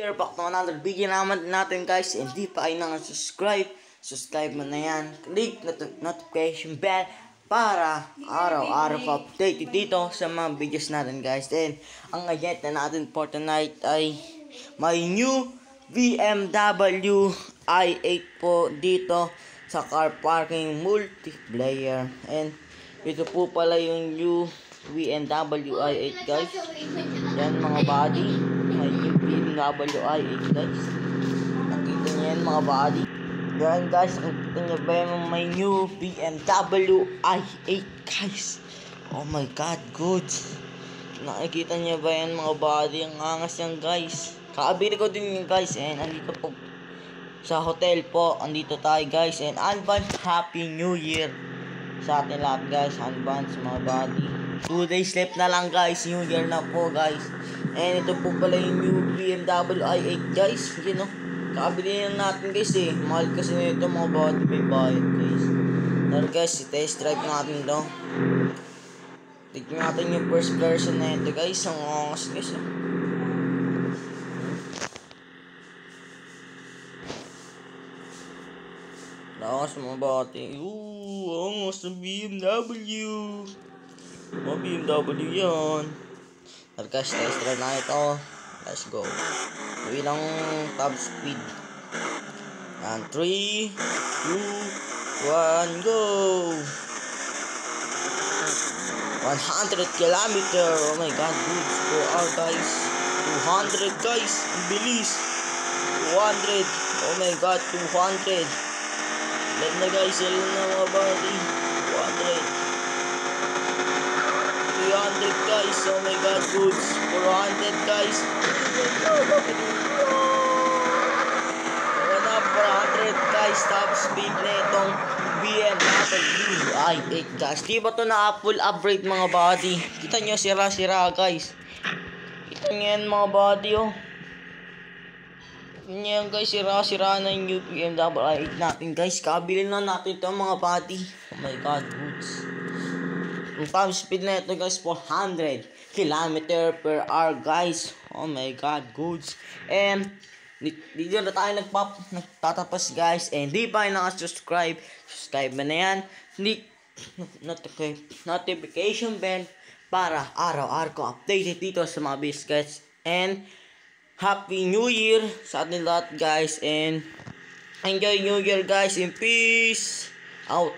Year, back to another video naman natin guys. Hindi pa kayo nang-subscribe, subscribe mo na yan. Click notification bell para araw-araw ka update dito sa mga videos natin guys. Then, ang agenda natin for tonight ay may new BMW i8 po dito sa car parking multiplayer. And ito po pala yung new BMW i8 guys. Yan mga body, may new BMW i8 guys. Nakita niyo yan mga body. Yan guys, nakita niyo ba yung may new BMW i8 guys. Oh my god, good. Nakikita niyo ba yan mga body? Ang angas yan guys. Kakabili ko din yun guys. And andito po sa hotel po, andito tayo guys. And advance happy new year sa atin lahat guys. Advance mga body. 2 days left na lang guys, new year na po guys. And ito po pala yung new BMW i8 guys. You know, kakabili na natin guys eh. Mahal kasi nito mga body, may bayad guys. Tara guys, test drive natin to. Tignan natin yung first version na ito guys. Ang angas guys eh. Lakas mga bati. Angas ng BMW. Mga BMW yan. Tara guys, test drive na ito. Let's go. Gawin lang top speed. And 3, 2, 1, go! 100 kilometer. Oh my god, good per hour guys. 200 guys. Ang bilis. 200. Oh my god, 200. Ilan na guys, ilan na mga body. 200. 300 guys, oh my god, goods. 400 guys. Wala na, 400 guys, top speed na itong BMW i8 guys. Di ba ito na full upgrade mga body? Kita nyo, sira-sira guys. Kita nyo yan mga body oh. Kita nyo yan guys, sira-sira na yung new BMW i8 natin guys. Kabili na natin ito mga body. Oh my god, goods. Ang top speed na ito guys, 400 km per hour guys. Oh my god, goods. And dito na tayo nagtatapos guys. And di pa kayo nakasubscribe, subscribe mo na yan. Notification bell para araw-araw ko update dito sa mga biscuits. And Happy New Year sa atin lahat guys. And enjoy New Year guys. And peace out.